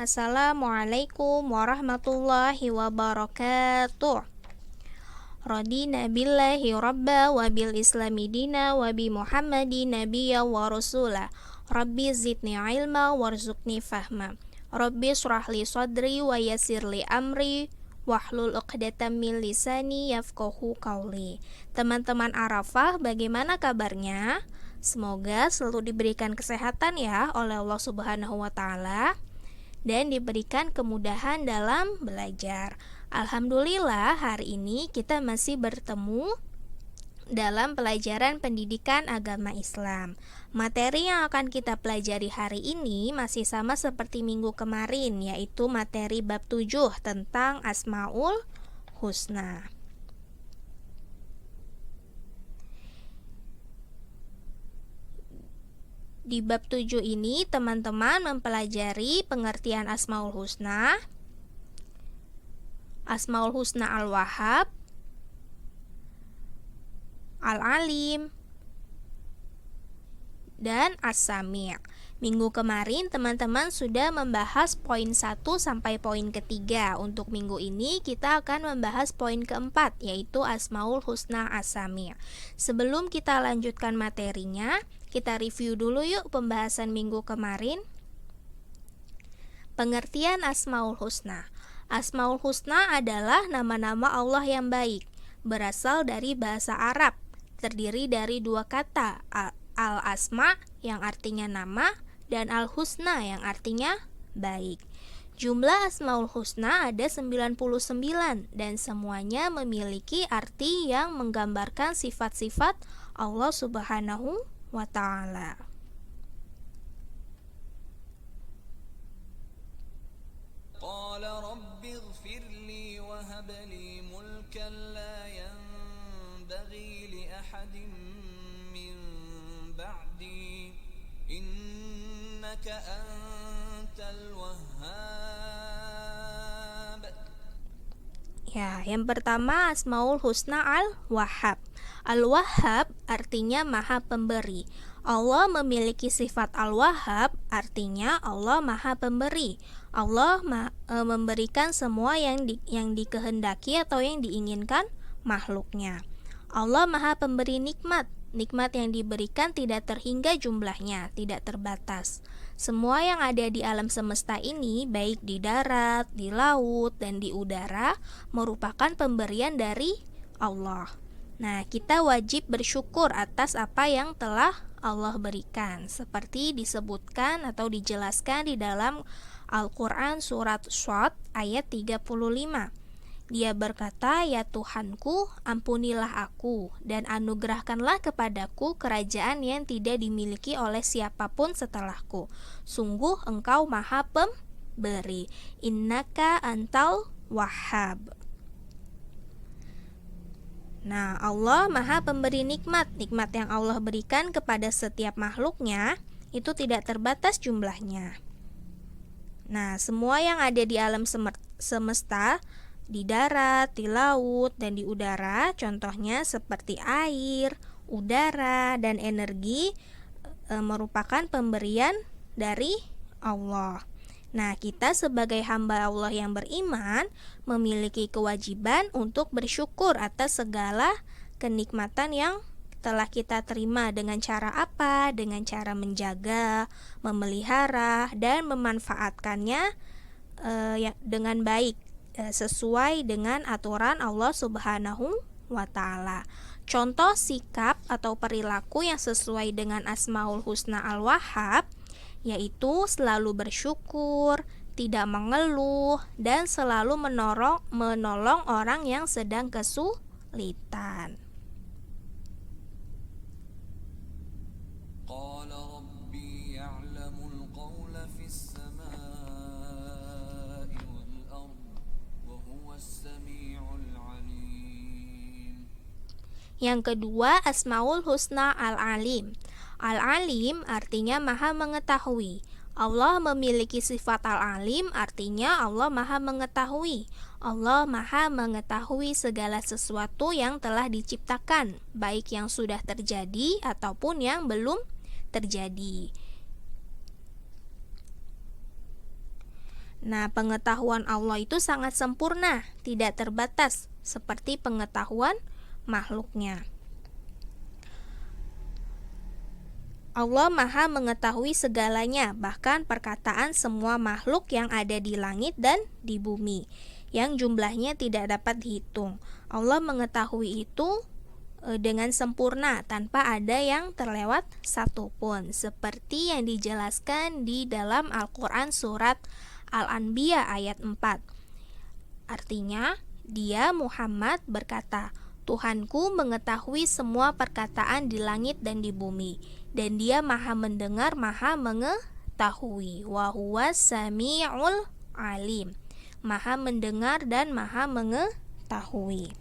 Assalamualaikum warahmatullahi wabarakatuh. Radina billahi rabba wa bil islami dina wa bi muhammadin nabiyya wa rasula. Rabbi zidni ilma warzuqni fahma. Rabbi shrahli sadri wa yassirli amri wahlul 'uqdatam min lisani yafqahu qawli. Teman-teman Arafah, bagaimana kabarnya? Semoga selalu diberikan kesehatan ya oleh Allah Subhanahu wa taala dan diberikan kemudahan dalam belajar. Alhamdulillah, hari ini kita masih bertemu dalam pelajaran pendidikan agama Islam. Materi yang akan kita pelajari hari ini masih sama seperti minggu kemarin, yaitu materi bab 7 tentang Asmaul Husna. Di bab 7 ini teman-teman mempelajari pengertian Asmaul Husna, Asmaul Husna Al-Wahhab, Al-Alim, dan As-Sami'. Minggu kemarin teman-teman sudah membahas poin 1 sampai poin ketiga. Untuk minggu ini kita akan membahas poin keempat, yaitu Asmaul Husna As-Sami'. Sebelum kita lanjutkan materinya, kita review dulu yuk pembahasan minggu kemarin. Pengertian Asmaul Husna. Asmaul Husna adalah nama-nama Allah yang baik, berasal dari bahasa Arab, terdiri dari dua kata, al-asma yang artinya nama dan al-husna yang artinya baik. Jumlah Asmaul Husna ada 99 dan semuanya memiliki arti yang menggambarkan sifat-sifat Allah Subhanahu wa ta'ala. Qala rabbi ighfirli wa hab li mulkan la yanbaghi li ahadin min ba'di innaka antal wahhab. Ya, yang pertama Asmaul Husna Al-Wahhab. Al-Wahhab artinya Maha Pemberi. Allah memiliki sifat Al-Wahhab, artinya Allah Maha Pemberi. Allah memberikan semua yang dikehendaki atau yang diinginkan makhluknya. Allah Maha Pemberi nikmat. Nikmat yang diberikan tidak terhingga jumlahnya, tidak terbatas. Semua yang ada di alam semesta ini, baik di darat, di laut, dan di udara, merupakan pemberian dari Allah. Nah, kita wajib bersyukur atas apa yang telah Allah berikan, seperti disebutkan atau dijelaskan di dalam Al-Quran surat Shad ayat 35. Dia berkata, "Ya Tuhanku, ampunilah aku dan anugerahkanlah kepadaku kerajaan yang tidak dimiliki oleh siapapun setelahku. Sungguh Engkau Maha Pemberi. Innaka antal wahhab." Nah, Allah Maha Pemberi nikmat. Nikmat yang Allah berikan kepada setiap makhluknya itu tidak terbatas jumlahnya. Nah, semua yang ada di alam semesta, di darat, di laut, dan di udara, contohnya seperti air, udara, dan energi, merupakan pemberian dari Allah. Nah, kita sebagai hamba Allah yang beriman memiliki kewajiban untuk bersyukur atas segala kenikmatan yang telah kita terima. Dengan cara apa? Dengan cara menjaga, memelihara, dan memanfaatkannya dengan baik, sesuai dengan aturan Allah Subhanahu wa ta'ala. Contoh sikap atau perilaku yang sesuai dengan Asmaul Husna Al-Wahhab yaitu selalu bersyukur, tidak mengeluh, dan selalu menolong orang yang sedang kesulitan. Yang kedua, Asmaul Husna Al-Alim. Al-Alim artinya Maha Mengetahui. Allah memiliki sifat Al-Alim, artinya Allah Maha Mengetahui. Allah Maha Mengetahui segala sesuatu yang telah diciptakan, baik yang sudah terjadi ataupun yang belum terjadi. Nah, pengetahuan Allah itu sangat sempurna, tidak terbatas seperti pengetahuan makhluknya. Allah Maha mengetahui segalanya, bahkan perkataan semua makhluk yang ada di langit dan di bumi, yang jumlahnya tidak dapat dihitung. Allah mengetahui itu dengan sempurna, tanpa ada yang terlewat satupun, seperti yang dijelaskan di dalam Al-Quran surat Al-Anbiya ayat 4. Artinya, dia Muhammad berkata, Tuhanku mengetahui semua perkataan di langit dan di bumi, dan dia maha mendengar, maha mengetahui. Wa huwas sami'ul alim, maha mendengar dan maha mengetahui.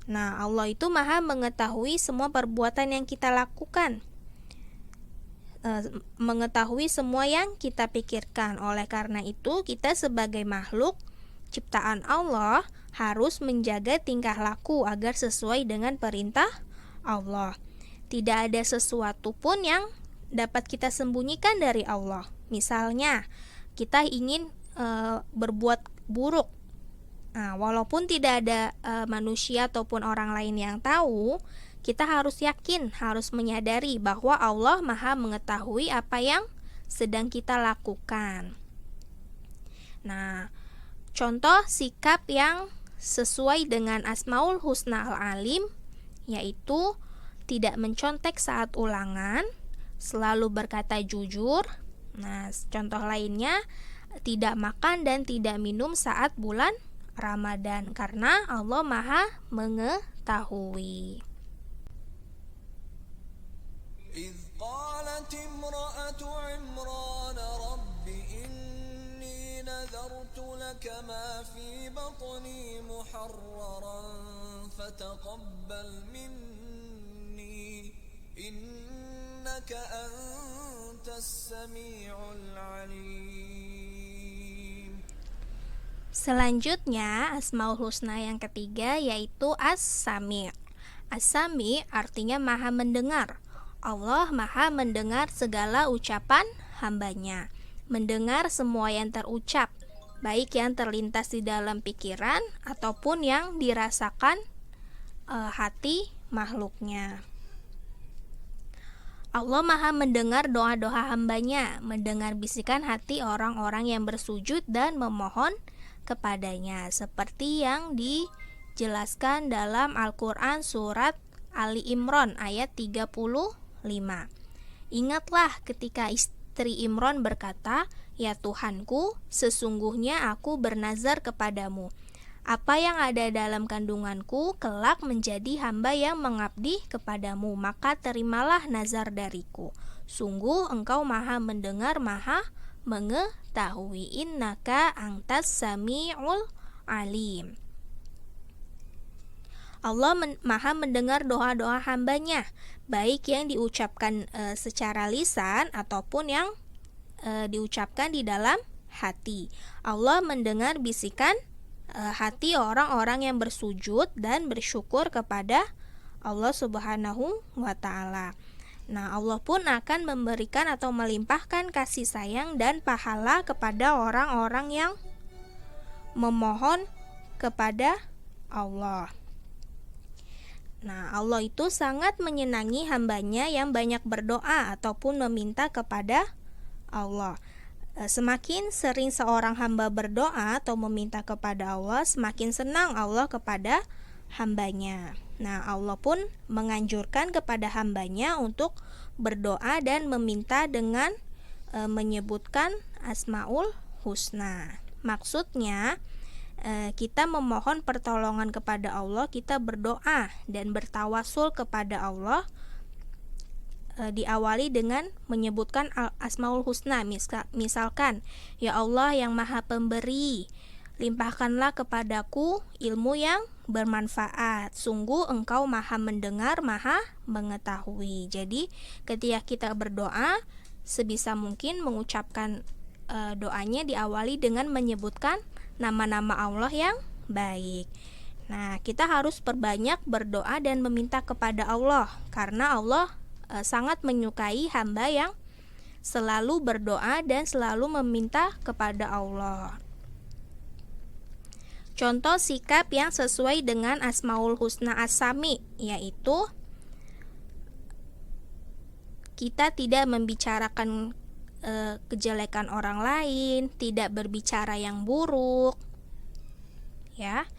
Nah, Allah itu maha mengetahui semua perbuatan yang kita lakukan, mengetahui semua yang kita pikirkan. Oleh karena itu, kita sebagai makhluk ciptaan Allah harus menjaga tingkah laku agar sesuai dengan perintah Allah. Tidak ada sesuatu pun yang dapat kita sembunyikan dari Allah. Misalnya, kita ingin berbuat buruk. Nah, walaupun tidak ada manusia ataupun orang lain yang tahu, kita harus yakin, harus menyadari bahwa Allah Maha mengetahui apa yang sedang kita lakukan. Nah, contoh sikap yang sesuai dengan Asmaul Husna Al-Alim yaitu tidak mencontek saat ulangan, selalu berkata jujur. Nah, contoh lainnya tidak makan dan tidak minum saat bulan Ramadan, karena Allah Maha mengetahui. إذ قالت امرأة عمران رب إني نذرت لك ما في بطني محررا فتقبل مني إنك أنت السميع العليم. Selanjutnya, Asmaul Husna yang ketiga yaitu As-Sami'. As-Sami' artinya maha mendengar. Allah maha mendengar segala ucapan hambanya, mendengar semua yang terucap, baik yang terlintas di dalam pikiran ataupun yang dirasakan hati makhluknya. Allah maha mendengar doa-doa hambanya, mendengar bisikan hati orang-orang yang bersujud dan memohon kepadanya, seperti yang dijelaskan dalam Al-Quran surat Ali Imran ayat 35. Ingatlah ketika istri Imran berkata, Ya Tuhanku, sesungguhnya aku bernazar kepadamu, apa yang ada dalam kandunganku kelak menjadi hamba yang mengabdi kepadamu, maka terimalah nazar dariku. Sungguh engkau maha mendengar, maha mengetahui. Innaka antas sami'ul alim. Allah maha mendengar doa-doa hambanya, baik yang diucapkan secara lisan ataupun yang diucapkan di dalam hati. Allah mendengar bisikan hati orang-orang yang bersujud dan bersyukur kepada Allah Subhanahu wa Ta'ala. Nah, Allah pun akan memberikan atau melimpahkan kasih sayang dan pahala kepada orang-orang yang memohon kepada Allah. Nah, Allah itu sangat menyenangi hambanya yang banyak berdoa ataupun meminta kepada Allah. Semakin sering seorang hamba berdoa atau meminta kepada Allah, semakin senang Allah kepada hambanya. Nah, Allah pun menganjurkan kepada hambanya untuk berdoa dan meminta dengan menyebutkan Asmaul Husna. Maksudnya, kita memohon pertolongan kepada Allah, kita berdoa dan bertawasul kepada Allah diawali dengan menyebutkan Asmaul Husna. Misalkan, Ya Allah yang maha pemberi, limpahkanlah kepadaku ilmu yang bermanfaat. Sungguh engkau maha mendengar, maha mengetahui. Jadi ketika kita berdoa, sebisa mungkin mengucapkan doanya diawali dengan menyebutkan nama-nama Allah yang baik. Nah, kita harus perbanyak berdoa dan meminta kepada Allah, karena Allah sangat menyukai hamba yang selalu berdoa dan selalu meminta kepada Allah. Contoh sikap yang sesuai dengan Asmaul Husna As-Sami, yaitu kita tidak membicarakan kejelekan orang lain, tidak berbicara yang buruk, ya.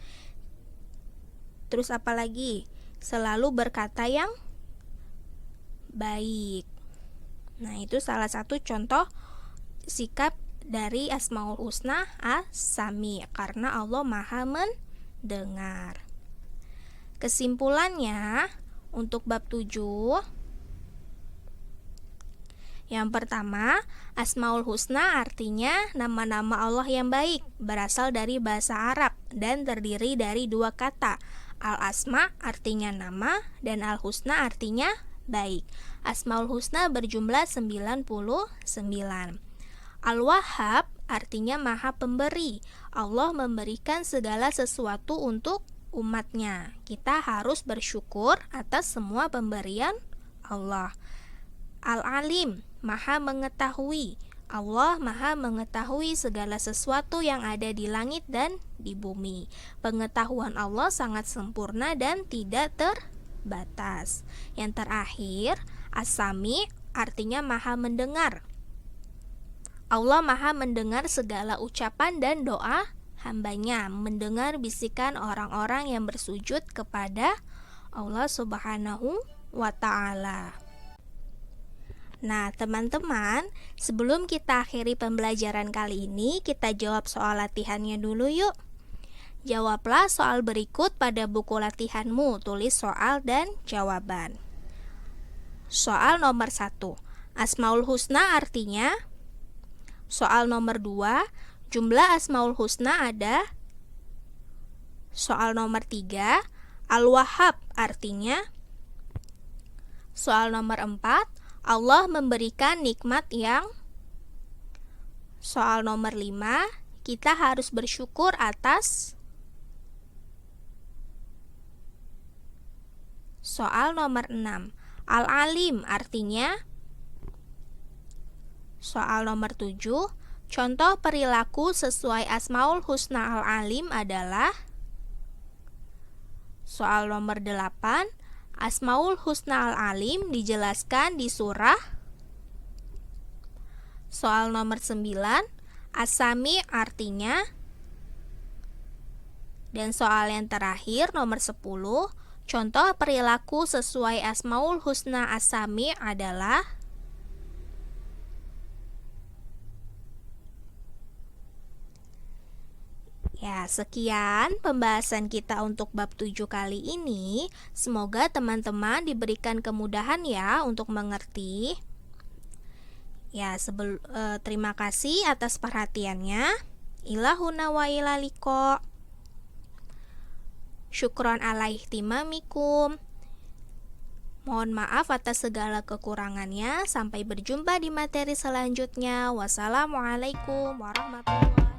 Terus apalagi? Selalu berkata yang baik. Nah, itu salah satu contoh sikap dari Asmaul Husna As-Sami, karena Allah Maha mendengar. Kesimpulannya untuk bab 7, yang pertama, Asmaul Husna artinya nama-nama Allah yang baik, berasal dari bahasa Arab dan terdiri dari dua kata. Al-Asma artinya nama dan Al-Husna artinya baik. Asmaul Husna berjumlah 99. Al-Wahhab artinya Maha Pemberi. Allah memberikan segala sesuatu untuk umatnya. Kita harus bersyukur atas semua pemberian Allah. Al-Alim, Maha Mengetahui. Allah Maha Mengetahui segala sesuatu yang ada di langit dan di bumi. Pengetahuan Allah sangat sempurna dan tidak terbatas. Yang terakhir, As-Sami artinya Maha Mendengar. Allah Maha mendengar segala ucapan dan doa hambanya, mendengar bisikan orang-orang yang bersujud kepada Allah Subhanahu wa Ta'ala. Nah, teman-teman, sebelum kita akhiri pembelajaran kali ini, kita jawab soal latihannya dulu yuk. Jawablah soal berikut pada buku latihanmu, tulis soal dan jawaban. Soal nomor 1, Asmaul Husna artinya? Soal nomor 2, jumlah Asmaul Husna ada? Soal nomor 3, Al-Wahhab artinya? Soal nomor 4, Allah memberikan nikmat yang? Soal nomor 5, kita harus bersyukur atas? Soal nomor 6, Al-Alim artinya? Soal nomor 7, contoh perilaku sesuai Asmaul Husna Al-Alim adalah? Soal nomor 8, Asmaul Husna Al-Alim dijelaskan di surah? Soal nomor 9, As-Sami artinya? Dan soal yang terakhir nomor 10, contoh perilaku sesuai Asmaul Husna As-Sami adalah? Ya, sekian pembahasan kita untuk bab 7 kali ini. Semoga teman-teman diberikan kemudahan ya untuk mengerti. Ya, terima kasih atas perhatiannya. Ilahuna wa ilaliko. Syukron ala ihtimamikum. Mohon maaf atas segala kekurangannya. Sampai berjumpa di materi selanjutnya. Wassalamualaikum warahmatullahi wabarakatuh.